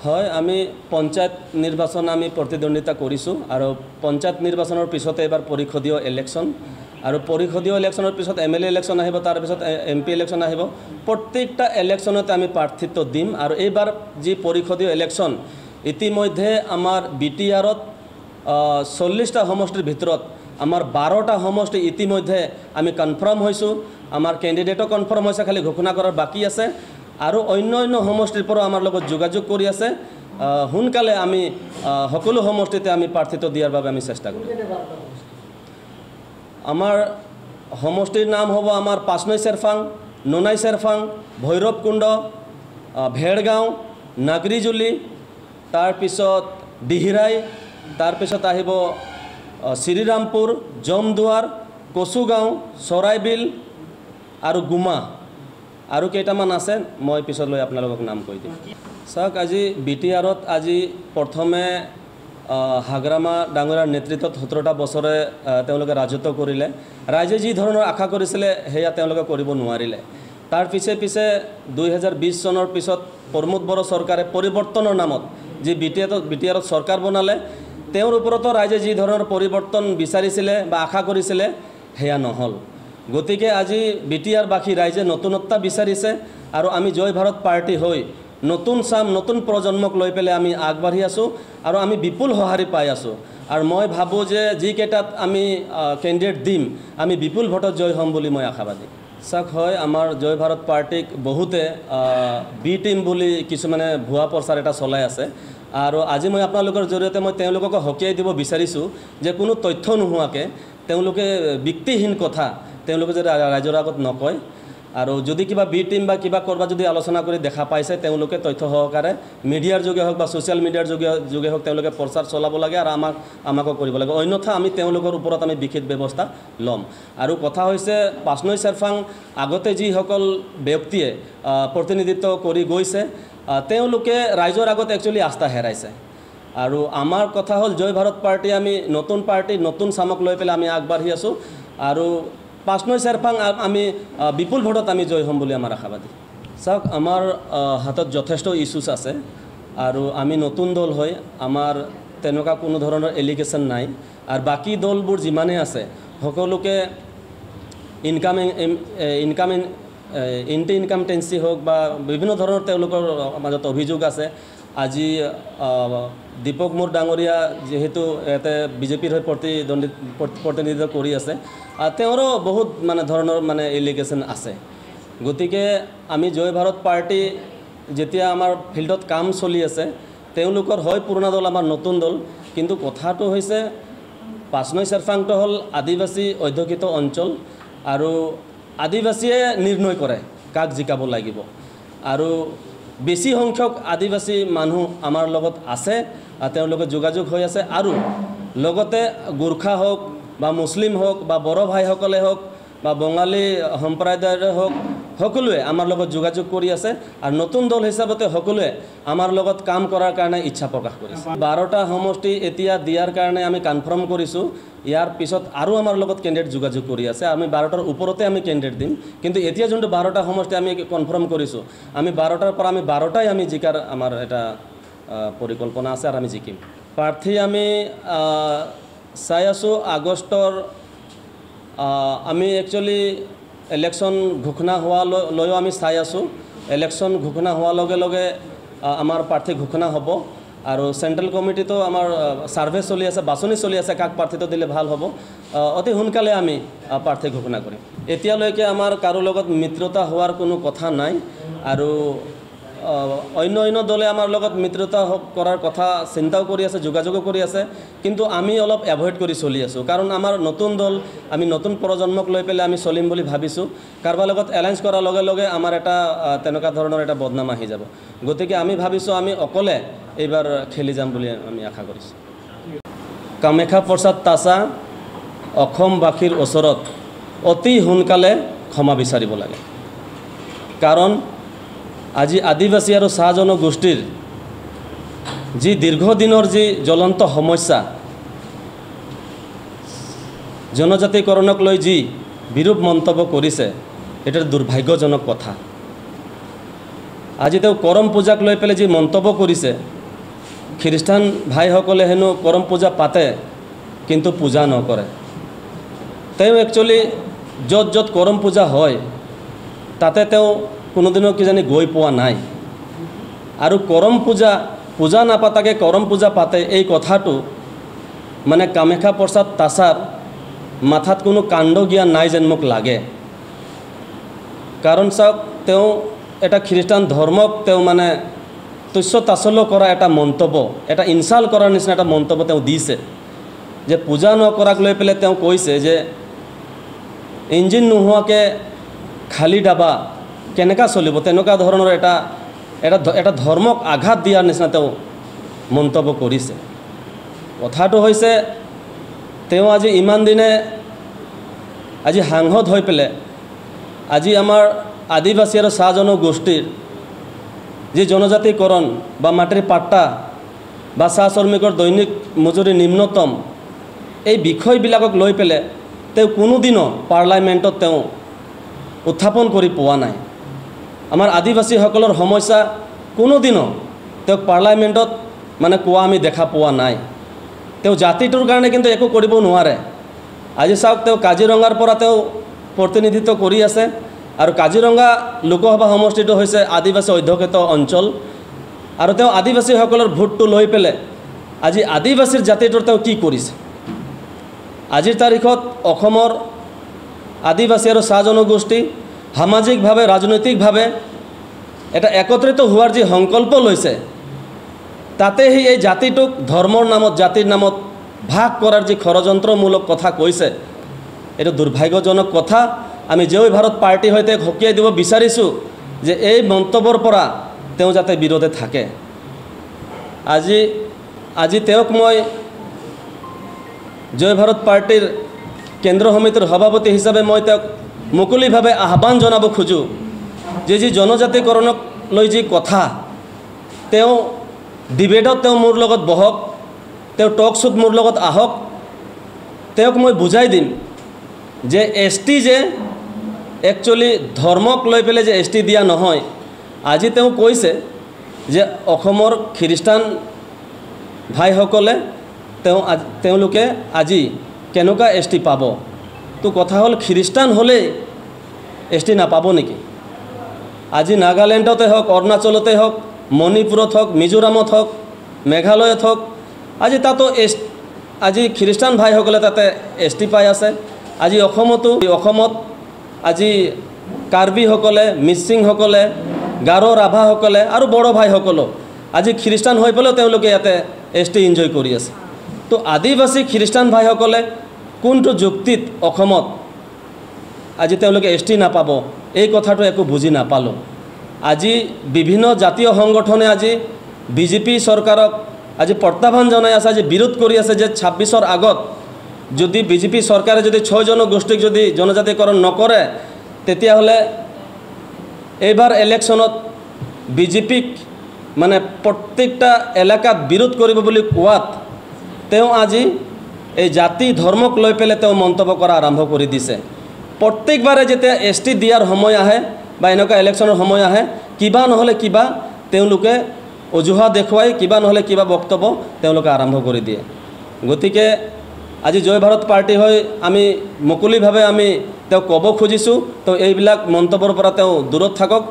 হয়, আমি পঞ্চায়ত নিৰ্বাচন আমি প্ৰতিদ্বন্দ্বিতা কৰিছোঁ আৰু পঞ্চায়ত নিৰ্বাচনৰ পিছতে এবাৰ পৰিষদীয় ইলেকশ্যন আৰু পৰিষদীয় ইলেকশ্যনৰ পিছত MLA ইলেকশ্যন আহিব, তাৰপিছত MP ইলেকশ্যন আহিব। প্ৰত্যেকটা ইলেকশ্যনতে আমি প্ৰাৰ্থিত্ব দিম আৰু এইবাৰ যি পৰিষদীয় ইলেকশ্যন ইতিমধ্যে আমাৰ BTRত 40টা সমষ্টিৰ ভিতৰত আমাৰ 12টা সমষ্টি ইতিমধ্যে আমি কনফাৰ্ম হৈছোঁ। আমাৰ কেণ্ডিডেটো কনফাৰ্ম হৈছে, খালি ঘোষণা কৰাৰ বাকী আছে আৰু অন্য সমষ্টিৰ পৰা আমাৰ লগত যোগাযোগ কৰি আছে। সোনকালে আমি সকলো সমষ্টিতে আমি প্ৰাৰ্থিত্ব দিয়াৰ বাবে আমি চেষ্টা কৰিম। আমাৰ সমষ্টিৰ নাম হ'ব আমাৰ পাঁচনৈ চেৰফাং, ননাই চেৰফাং, ভৈৰৱকুণ্ড, ভেৰগাঁও, নাগৰিজুলি, তাৰপিছত দিহিৰাই, তাৰপিছত আহিব শ্ৰীৰামপুৰ, জমদুৱাৰ, কচুগাঁও, চৰাইবিল আৰু গুমা আৰু কেইটামান আছে, মই পিছলৈ আপোনালোকক নাম কৈ দিম। চাওক, আজি BTRত আজি প্ৰথমে হাগ্ৰামা ডাঙৰীয়াৰ নেতৃত্বত 17টা বছৰে তেওঁলোকে ৰাজত্ব কৰিলে। ৰাইজে যি ধৰণৰ আশা কৰিছিলে সেয়া তেওঁলোকে কৰিব নোৱাৰিলে। তাৰ পিছে 2020 চনৰ পিছত প্ৰমোদ বড়ো চৰকাৰে পৰিৱৰ্তনৰ নামত যি BTRত চৰকাৰ বনালে, তেওঁৰ ওপৰতো ৰাইজে যি ধৰণৰ পৰিৱৰ্তন বিচাৰিছিলে বা আশা কৰিছিলে সেয়া নহ'ল। গতিকে আজি BTRবাসী ৰাইজে নতুনত্বা বিচাৰিছে আৰু আমি জয় ভাৰত পাৰ্টি হৈ নতুন চাম, নতুন প্ৰজন্মক লৈ পেলাই আমি আগবাঢ়ি আছোঁ আৰু আমি বিপুল সঁহাৰি পাই আছোঁ। আৰু মই ভাবোঁ যে যিকেইটাত আমি কেণ্ডিডেট দিম, আমি বিপুল ভোটত জয় হ'ম বুলি মই আশাবাদী। চাওক, হয়, আমাৰ জয় ভাৰত পাৰ্টিক বহুতে B টিম বুলি কিছুমানে ভুৱা প্ৰচাৰ এটা চলাই আছে আৰু আজি মই আপোনালোকৰ জৰিয়তে মই তেওঁলোকক সকীয়াই দিব বিচাৰিছোঁ যে কোনো তথ্য নোহোৱাকৈ তেওঁলোকে ব্যক্তিহীন কথা তেওঁলোকে যদি ৰাইজৰ আগত নকয় আৰু যদি কিবা B টিম বা কিবা কৰবাত যদি আলোচনা কৰি দেখা পাইছে, তেওঁলোকে তথ্য সহকাৰে মিডিয়াৰ যোগে হওক বা ছ'চিয়েল মিডিয়াৰ যোগে হওক তেওঁলোকে প্ৰচাৰ চলাব লাগে আৰু আমাকো কৰিব লাগে। অন্যথা আমি তেওঁলোকৰ ওপৰত আমি বিশেষ ব্যৱস্থা ল'ম। আৰু কথা হৈছে, পাঁচনৈ চেৰফাং আগতে যিসকল ব্যক্তিয়ে প্ৰতিনিধিত্ব কৰি গৈছে, তেওঁলোকে ৰাইজৰ আগত একচুৱেলি আস্থা হেৰাইছে। আৰু আমাৰ কথা হ'ল জয় ভাৰত পাৰ্টি, আমি নতুন পাৰ্টি, নতুন চামক লৈ পেলাই আমি আগবাঢ়ি আছোঁ আৰু পাঁচনৈ চেৰফাং আমি বিপুল ভোটত আমি জয় হ'ম বুলি আমাৰ আশাবাদী। চাওক, আমাৰ হাতত যথেষ্ট ইছ্যুছ আছে আৰু আমি নতুন দল হৈ আমাৰ তেনেকুৱা কোনো ধৰণৰ এলিগেশ্যন নাই। আৰু বাকী দলবোৰ যিমানেই আছে সকলোকে ইনকামটেঞ্চি হওক বা বিভিন্ন ধৰণৰ তেওঁলোকৰ মাজত অভিযোগ আছে। আজি দীপক মুৰ ডাঙৰীয়া যিহেতু ইয়াতে বিজেপিৰ হৈ প্ৰতিনিধিত্ব কৰি আছে, তেওঁৰো বহুত ধৰণৰ এলিগেশ্যন আছে। গতিকে আমি জয় ভাৰত পাৰ্টি যেতিয়া আমাৰ ফিল্ডত কাম চলি আছে, তেওঁলোকৰ হয় পুৰণা দল, আমাৰ নতুন দল, কিন্তু কথাটো হৈছে পাঁচনৈ চেৰফাংটো হ'ল আদিবাসী অধ্যুষিত অঞ্চল আৰু আদিবাসীয়ে নিৰ্ণয় কৰে কাক জিকাব লাগিব আৰু বেছি সংখ্যক আদিবাসী মানুহ আমাৰ লগত আছে, তেওঁলোকে যোগাযোগ হৈ আছে আৰু লগতে গোৰ্খা হওক বা মুছলিম হওক বা বড়ো ভাইসকলে হওক বা বঙালী সম্প্ৰদায়ৰে হওক, সকলোৱে আমাৰ লগত যোগাযোগ কৰি আছে আৰু নতুন দল হিচাপতে সকলোৱে আমাৰ লগত কাম কৰাৰ কাৰণে ইচ্ছা প্ৰকাশ কৰিছে। 12টা সমষ্টি এতিয়া দিয়াৰ কাৰণে আমি কনফাৰ্ম কৰিছোঁ। ইয়াৰ পিছত আৰু আমাৰ লগত কেণ্ডিডেট যোগাযোগ কৰি আছে। আমি 12টাৰ ওপৰতে আমি কেণ্ডিডেট দিম, কিন্তু এতিয়া যোনটো 12টা সমষ্টি আমি কনফাৰ্ম কৰিছোঁ, আমি 12টাৰ পৰা আমি 12টাই আমি জিকাৰ আমাৰ এটা পৰিকল্পনা আছে আৰু আমি জিকিম। প্ৰাৰ্থী আমি চাই আছোঁ আগষ্টৰ আমি একচুৱেলি ইলেকশ্যন ঘোষণা হোৱালৈও আমি চাই আছোঁ। ইলেকশ্যন ঘোষণা হোৱাৰ লগে লগে আমাৰ প্ৰাৰ্থী ঘোষণা হ'ব আৰু চেণ্ট্ৰেল কমিটিতো আমাৰ ছাৰ্ভে চলি আছে, বাছনি চলি আছে কাক প্ৰাৰ্থিত্ব দিলে ভাল হ'ব। অতি সোনকালে আমি প্ৰাৰ্থী ঘোষণা কৰিম। এতিয়ালৈকে আমাৰ কাৰো লগত মিত্ৰতা হোৱাৰ কোনো কথা নাই আৰু অন্য দলে আমাৰ লগত মিত্ৰতা কৰাৰ কথা চিন্তাও কৰি আছে, যোগাযোগো কৰি আছে, কিন্তু আমি অলপ এভইড কৰি চলি আছোঁ। কাৰণ আমাৰ নতুন দল, আমি নতুন প্ৰজন্মক লৈ পেলাই আমি চলিম বুলি ভাবিছোঁ। কাৰোবাৰ লগত এলায়েন্স কৰাৰ লগে লগে আমাৰ এটা তেনেকুৱা ধৰণৰ এটা বদনাম আহি যাব। গতিকে আমি ভাবিছোঁ আমি অকলে এইবাৰ খেলি যাম বুলি আমি আশা কৰিছোঁ। কামাখ্যা প্ৰসাদ তাছা অসমবাসীৰ ওচৰত অতি সোনকালে ক্ষমা বিচাৰিব লাগে, কাৰণ আজি আদিবাসী আৰু চাহ জনগোষ্ঠীৰ যি দীৰ্ঘদিনৰ যি জ্বলন্ত সমস্যা, জনজাতিকৰণক লৈ যি বিৰূপ মন্তব্য কৰিছে, এটা দুৰ্ভাগ্যজনক কথা। আজি তেওঁ কৰম পূজাক লৈ পেলাই যি মন্তব্য কৰিছে, খ্ৰীষ্টান ভাইসকলে হেনো কৰম পূজা পাতে কিন্তু পূজা নকৰে। তেওঁ একচুৱেলি য'ত য'ত কৰম পূজা হয় তাতে তেওঁ কোনোদিনো কিজানি গৈ পোৱা নাই। আৰু কৰম পূজা নাপাতাকে কৰম পূজা পাতে, এই কথাটো মানে কামাখ্যা প্ৰসাদ তাছাৰ মাথাত কোনো কাণ্ড জ্ঞান নাই যেন মোক লাগে। কাৰণ চাওক, তেওঁ এটা খ্ৰীষ্টান ধৰ্মক তেওঁ মানে তুচ্ছ তাচ্ছল্য কৰা এটা মন্তব্য, এটা ইনচাল্ট কৰাৰ নিচিনা এটা মন্তব্য তেওঁ দিছে যে পূজা নকৰাক লৈ পেলাই তেওঁ কৈছে যে ইঞ্জিন নোহোৱাকৈ খালী ডাবা কেনেকৈ চলিব, তেনেকুৱা ধৰণৰ এটা ধৰ্মক আঘাত দিয়াৰ নিচিনা তেওঁ মন্তব্য কৰিছে। কথাটো হৈছে, তেওঁ আজি ইমান দিনে আজি সাংসদ হৈ পেলাই আজি আমাৰ আদিবাসী আৰু চাহ জনগোষ্ঠীৰ যি জনজাতিকৰণ বা মাটিৰ পাট্টা বা চাহ শ্ৰমিকৰ দৈনিক মজুৰি নিম্নতম, এই বিষয়বিলাকক লৈ পেলাই তেওঁ কোনোদিনো পাৰ্লামেণ্টত তেওঁ উত্থাপন কৰি পোৱা নাই। আমাৰ আদিবাসীসকলৰ সমস্যা কোনোদিনো তেওঁক পাৰ্লামেণ্টত মানে কোৱা আমি দেখা পোৱা নাই। তেওঁ জাতিটোৰ কাৰণে কিন্তু একো কৰিব নোৱাৰে। আজি চাওক, তেওঁ কাজিৰঙাৰ পৰা তেওঁ প্ৰতিনিধিত্ব কৰি আছে, আৰু কাজিৰঙা লোকসভা সমষ্টিটো হৈছে আদিবাসী অধ্যুষিত অঞ্চল, আৰু তেওঁ আদিবাসীসকলৰ ভোটটো লৈ পেলাই আজি আদিবাসীৰ জাতিটোৰ তেওঁ কি কৰিছে। আজিৰ তাৰিখত অসমৰ আদিবাসী আৰু চাহ জনগোষ্ঠী সামাজিকভাৱে ৰাজনৈতিকভাৱে এটা একত্ৰিত হোৱাৰ যি সংকল্প লৈছে, তাতে এই জাতিটোক ধৰ্মৰ নামত, জাতিৰ নামত ভাগ কৰাৰ যি ষড়যন্ত্ৰমূলক কথা কৈছে, এইটো দুৰ্ভাগ্যজনক কথা। আমি জয় ভাৰত পাৰ্টি সৈতে সকীয়াই দিব বিচাৰিছোঁ যে এই মন্তব্যৰ পৰা তেওঁ যাতে বিৰোধে থাকে। আজি তেওঁক মই জয় ভাৰত পাৰ্টিৰ কেন্দ্ৰীয় সমিতিৰ সভাপতি হিচাপে মই তেওঁক মুকলিভাৱে আহ্বান জনাব খোজোঁ যে যি জনজাতিকৰণক লৈ যি কথা, তেওঁ ডিবেটত তেওঁ মোৰ লগত বহক, তেওঁ টক শ্ব'ত মোৰ লগত আহক, তেওঁক মই বুজাই দিম যে ST যে একচুৱেলি ধৰ্মক লৈ পেলাই যে ST দিয়া নহয়। আজি তেওঁ কৈছে যে অসমৰ খ্ৰীষ্টান ভাইসকলে তেওঁলোকে আজি কেনেকুৱা ST পাব। তো কথা হ'ল, খ্ৰীষ্টান হ'লেই ST নাপাব নেকি? আজি নাগালেণ্ডতে হওক, অৰুণাচলতে হওক, মণিপুৰত হওক, মিজোৰামত হওক, মেঘালয়ত হওক, আজি তাতো আজি খ্ৰীষ্টান ভাইসকলে তাতে ST পাই আছে। আজি অসমত আজি কাৰ্বিসকলে, মিচিংসকলে, গাৰো ৰাভাসকলে আৰু বড়ো ভাইসকলো আজি খ্ৰীষ্টান হৈ পেলাইও তেওঁলোকে ইয়াতে ST এনজয় কৰি আছে। তো আদিবাসী খ্ৰীষ্টান ভাইসকলে কোনটো যুক্তিত অসমত আজি তেওঁলোকে ST নাপাব, এই কথাটো একো বুজি নাপালোঁ। আজি বিভিন্ন জাতীয় সংগঠনে আজি বিজেপি চৰকাৰক আজি প্ৰত্যাহ্বান জনাই আছে, আজি বিৰোধ কৰি আছে যে 26ৰ আগত যদি বিজেপি চৰকাৰে যদি 6 জনগোষ্ঠীক যদি জনজাতিকৰণ নকৰে, তেতিয়াহ'লে এইবাৰ ইলেকশ্যনত বিজেপিক মানে প্ৰত্যেকটা এলেকাত বিৰোধ কৰিব বুলি কোৱাত তেওঁ আজি এই জাতি ধৰ্মক লৈ পেলাই তেওঁ মন্তব্য কৰা আৰম্ভ কৰি দিছে। প্ৰত্যেকবাৰে যেতিয়া ST দিয়াৰ সময় আহে বা এনেকুৱা ইলেকশ্যনৰ সময় আহে, কিবা নহ'লে কিবা তেওঁলোকে অজুহাত দেখুৱাই, কিবা নহ'লে কিবা বক্তব্য তেওঁলোকে আৰম্ভ কৰি দিয়ে। গতিকে আজি জয় ভাৰত পাৰ্টি হৈ আমি মুকলিভাৱে আমি তেওঁক ক'ব খুজিছোঁ, তো এইবিলাক মন্তব্যৰ পৰা তেওঁ দূৰত থাকক।